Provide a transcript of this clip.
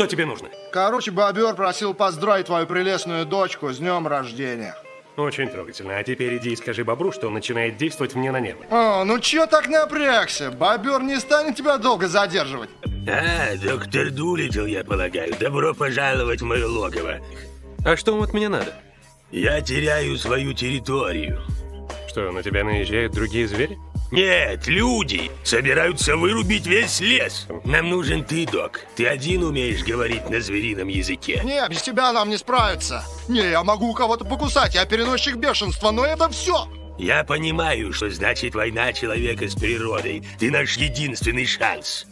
Что тебе нужно? Короче, бобер просил поздравить твою прелестную дочку с днем рождения. Очень трогательно. А теперь иди и скажи бобру, что он начинает действовать мне на нервы. О, ну чё так напрягся? Бобер не станет тебя долго задерживать. А, доктор Дулиттл, я полагаю. Добро пожаловать в мое логово. А что вам от меня надо? Я теряю свою территорию. Что, на тебя наезжают другие звери? Нет, люди собираются вырубить весь лес. Нам нужен ты, док. Ты один умеешь говорить на зверином языке. Не, без тебя нам не справиться. Не, я могу кого-то покусать, я переносчик бешенства, но это все. Я понимаю, что значит война человека с природой. Ты наш единственный шанс.